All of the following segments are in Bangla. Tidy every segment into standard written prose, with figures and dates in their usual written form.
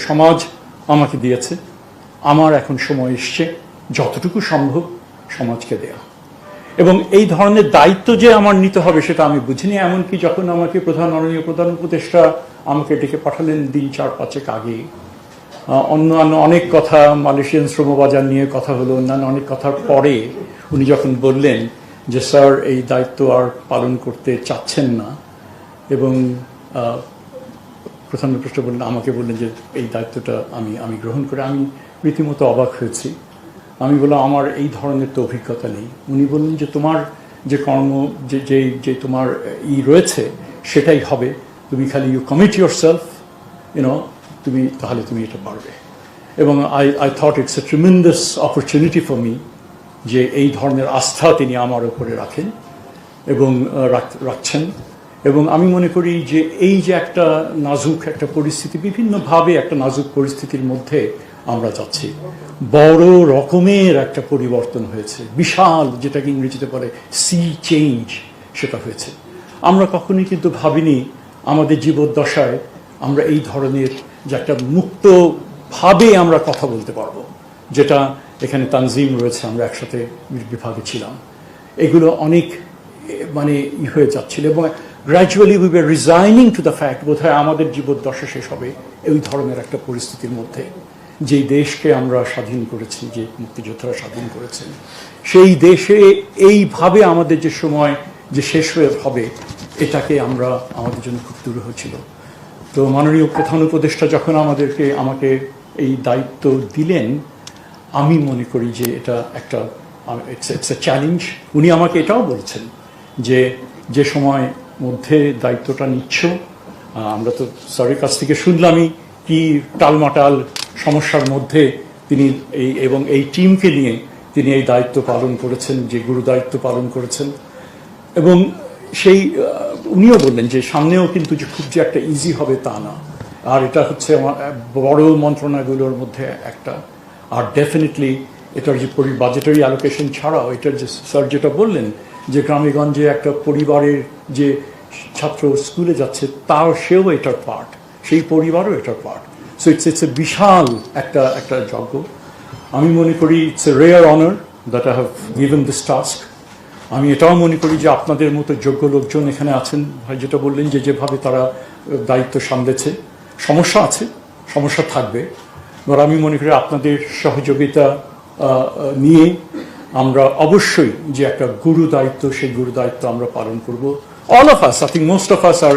সমাজ আমাকে দিয়েছে, আমার এখন সময় এসছে যতটুকু সম্ভব সমাজকে দেয়া। এবং এই ধরনের দায়িত্ব যে আমার নিতে হবে সেটা আমি বুঝিনি, এমনকি যখন আমাকে মাননীয় প্রধান উপদেষ্টা আমাকে ডেকে পাঠালেন দিন 4-5 আগে, অন্যান্য অনেক কথা, মালয়েশিয়ান শ্রমবাজার নিয়ে কথা হলো, অন্যান্য অনেক কথার পরে উনি যখন বললেন যে স্যার এই দায়িত্ব আর পালন করতে চাচ্ছেন না, এবং প্রধান উপদেষ্টা আমাকে বললেন যে এই দায়িত্বটা আমি গ্রহণ করে আমি রীতিমতো অবাক হয়েছি। আমি বললাম আমার এই ধরনের তো অভিজ্ঞতা নেই। উনি বললেন যে তোমার যে কর্ম যে তোমার রয়েছে সেটাই হবে, তুমি খালি ইউ কমিট ইউর সেলফ, তাহলে তুমি এটা পারবে। এবং I thought it's a tremendous opportunity for me যে এই ধরনের আস্থা তিনি আমার উপরে রাখেন এবং রাখছেন। এবং আমি মনে করি যে এই যে একটা নাজুক একটা পরিস্থিতি, বিভিন্নভাবে একটা নাজুক পরিস্থিতির মধ্যে আমরা যাচ্ছি, বড় রকমের একটা পরিবর্তন হয়েছে, বিশাল, যেটাকে ইংরেজিতে বলে সি চেঞ্জ, সেটা হয়েছে। আমরা কখনোই কিন্তু ভাবিনি আমাদের জীবদ্দশায় আমরা এই ধরনের যে একটা মুক্তভাবে আমরা কথা বলতে পারবো, যেটা এখানে তানজিম রয়েছে, আমরা একসাথে বিভাগে ছিলাম, এগুলো অনেক হয়ে যাচ্ছিল। এবং gradually we were resigning to the fact বোধহয় আমাদের জীবদ্দশা শেষ হবে এই ধরনের একটা পরিস্থিতির মধ্যে। যেই দেশকে আমরা স্বাধীন করেছি, যে মুক্তিযোদ্ধারা স্বাধীন করেছেন, সেই দেশে এইভাবে আমাদের যে সময় যে শেষ হয়ে হবে, এটাকে আমাদের জন্য খুব দুরূহ ছিল। তো মাননীয় প্রধান উপদেষ্টা যখন আমাকে এই দায়িত্ব দিলেন, আমি মনে করি যে এটা একটা ইটস এ চ্যালেঞ্জ। উনি আমাকে এটাও বলছেন যে সময় মধ্যে দায়িত্বটা নিচ্ছ, আমরা তো স্যারের কাছ থেকে শুনলামই কি টালমাটাল সমস্যার মধ্যে তিনি এবং এই টিমকে নিয়ে তিনি এই দায়িত্ব পালন করেছেন, যে গুরু দায়িত্ব পালন করেছেন। এবং উনিও বললেন যে সামনেও কিন্তু যে একটা ইজি হবে তা না, আর এটা হচ্ছে বড় মন্ত্রণালয়গুলোর মধ্যে একটা। আর ডেফিনেটলি এটার যে বাজেটারি অ্যালোকেশন ছাড়াও এটার যে স্যার যেটা বললেন যে গ্রামেগঞ্জে একটা পরিবারের যে ছাত্র স্কুলে যাচ্ছে সেও এটার পার্ট, সেই পরিবারও এটার পার্ট। সো ইটস এ বিশাল একটা যজ্ঞ। আমি মনে করি it's a rare honour that I have given this task. আমি এটাও মনে করি যে আপনাদের মতো যোগ্য লোকজন এখানে আছেন, ভাই যেটা বললেন যেভাবে তারা দায়িত্ব সামলেছে, সমস্যা আছে, সমস্যা থাকবে, এবার আমি মনে করি আপনাদের সহযোগিতা নিয়ে আমরা অবশ্যই যে একটা গুরু দায়িত্ব, সেই গুরু দায়িত্ব আমরা পালন করব। All of us, I think most of us are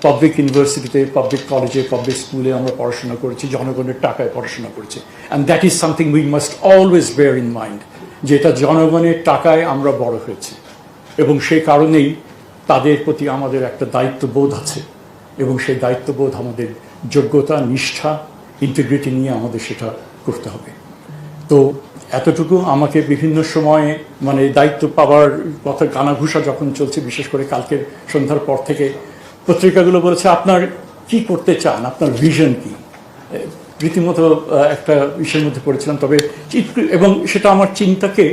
public ইউনিভার্সিটিতে, পাবলিক কলেজে, পাবলিক স্কুলে আমরা পড়াশোনা করেছি, জনগণের টাকায় পড়াশোনা করেছি, and that is something we must always bear in mind, যে এটা জনগণের টাকায় আমরা বড় হয়েছি, এবং সেই কারণেই তাদের প্রতি আমাদের একটা দায়িত্ববোধ আছে, এবং সেই দায়িত্ববোধ আমাদের যোগ্যতা, নিষ্ঠা, ইন্টিগ্রিটি নিয়ে আমাদের সেটা করতে হবে। তো এতটুকু আমাকে বিভিন্ন সময়ে দায়িত্ব পাওয়ার কথা কানাঘুষা যখন চলছে, বিশেষ করে কালকের সন্ধ্যার পর থেকে পত্রিকাগুলো বলেছে আপনার কি করতে চান, আপনার ভিশন কি, রীতিমতো একটা বিষয়ের মধ্যে পড়েছিলাম, তবে এবং সেটা আমার চিন্তাকে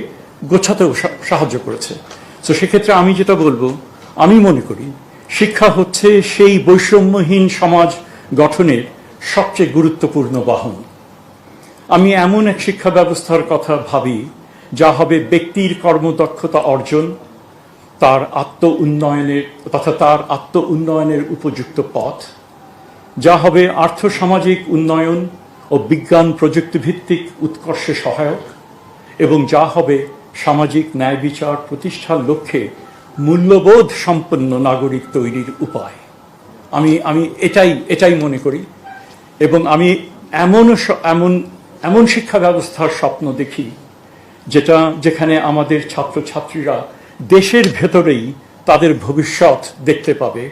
গোছাতেও সাহায্য করেছে। তো সেক্ষেত্রে আমি যেটা বলবো, আমি মনে করি শিক্ষা হচ্ছে সেই বৈষম্যহীন সমাজ গঠনের সবচেয়ে গুরুত্বপূর্ণ বাহন। আমি এমন এক শিক্ষা ব্যবস্থার কথা ভাবি যা হবে ব্যক্তির কর্মদক্ষতা অর্জন, তার আত্ম উন্নয়নের উপযুক্ত পথ, যা হবে আর্থসামাজিক উন্নয়ন ও বিজ্ঞান প্রযুক্তিভিত্তিক উৎকর্ষে সহায়ক, এবং যা হবে সামাজিক ন্যায় বিচার প্রতিষ্ঠার লক্ষ্যে মূল্যবোধ সম্পন্ন নাগরিক তৈরির উপায়। আমি এটাই মনে করি, এবং আমি এমন শিক্ষা ব্যবস্থার স্বপ্ন দেখি যেখানে আমাদের ছাত্রছাত্রীরা দেশের ভেতরেই তাদের ভবিষ্যৎ দেখতে পাবে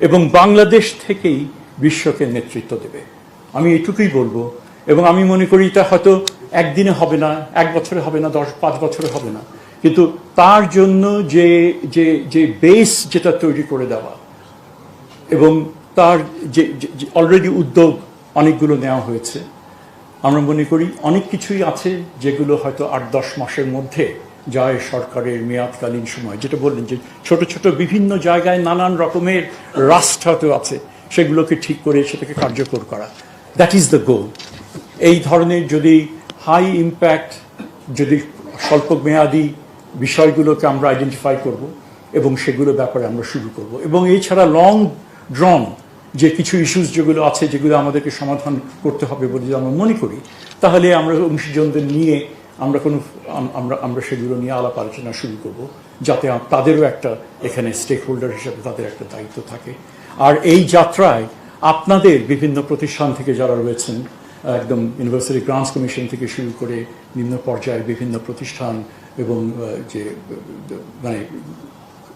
এবং বাংলাদেশ থেকেই বিশ্বকে নেতৃত্ব দেবে। আমি এটুকুই বলবো, এবং আমি মনে করি এটা হয়তো একদিনে হবে না, 1 বছরে হবে না, 10-5 বছরে হবে না, কিন্তু তার জন্য যে বেস যেটা তৈরি করে দেওয়া, এবং তার যে অলরেডি উদ্যোগ অনেকগুলো নেওয়া হয়েছে, আমরা মনে করি অনেক কিছুই আছে যেগুলো হয়তো 8-10 মাসের মধ্যে যায় সরকারের মেয়াদকালীন সময়। যেটা বললেন যে ছোট ছোট বিভিন্ন জায়গায় নানান রকমের রাষ্ট্র আছে, সেগুলোকে ঠিক করে সেটাকে কার্যকর করা, দ্যাট ইজ দ্য গোল। এই ধরনের যদি হাই ইম্প্যাক্ট, যদি স্বল্প মেয়াদী বিষয়গুলোকে আমরা আইডেন্টিফাই করব এবং সেগুলো ব্যাপারে আমরা শুরু করব, এবং এছাড়া লং ড্রন যে কিছু ইস্যুস যেগুলো আছে যেগুলো আমাদেরকে সমাধান করতে হবে বলে যদি আমরা মনে করি, তাহলে আমরা অংশীজনদের নিয়ে আমরা সেগুলো নিয়ে আলাপ আলোচনা শুরু করব, যাতে তাদেরও একটা এখানে স্টেক হোল্ডার হিসেবে তাদের একটা দায়িত্ব থাকে। আর এই যাত্রায় আপনাদের বিভিন্ন প্রতিষ্ঠান থেকে যারা রয়েছেন, একদম ইউনিভার্সিটি গ্রান্টস কমিশন থেকে শুরু করে নিম্ন পর্যায়ের বিভিন্ন প্রতিষ্ঠান এবং যে মানে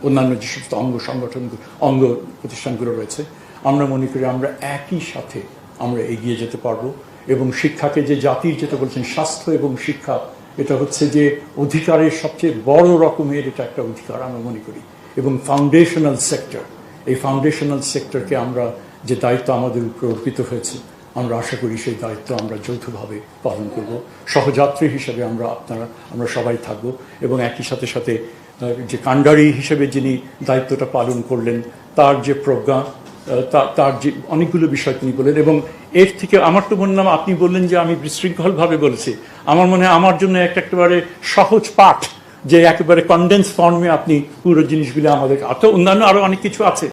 অন্যান্য যে সমস্ত অঙ্গ প্রতিষ্ঠানগুলো রয়েছে, আমরা মনে করি আমরা একই সাথে আমরা এগিয়ে যেতে পারবো। এবং শিক্ষাকে যে জাতির, যেটা বলছেন স্বাস্থ্য এবং শিক্ষা, এটা হচ্ছে যে অধিকারের সবচেয়ে বড় রকমের এটা একটা অধিকার আমরা মনে করি। এবং ফাউন্ডেশনাল সেক্টর, এই ফাউন্ডেশনাল সেক্টরকে আমরা যে দায়িত্ব আমাদের উপর অর্পিত হয়েছে, আমরা আশা করি সেই দায়িত্ব আমরা যৌথভাবে পালন করব। সহযাত্রী হিসেবে আমরা সবাই থাকব। এবং একই সাথে সাথে যে কাণ্ডারি হিসেবে যিনি দায়িত্বটা পালন করলেন, তার যে প্রজ্ঞা, তার যে অনেকগুলো বিষয় তিনি বললেন। এবং এর থেকে আমার তো মনে হয়, আপনি বললেন যে আমি বিশৃঙ্খলভাবে বলেছি, আমার মনে হয় আমার জন্য একেবারে সহজ পাঠ, যে একেবারে কনডেন্স ফর্মে আপনি পুরো জিনিসগুলো আমাদের, অন্যান্য আরো অনেক কিছু আছে।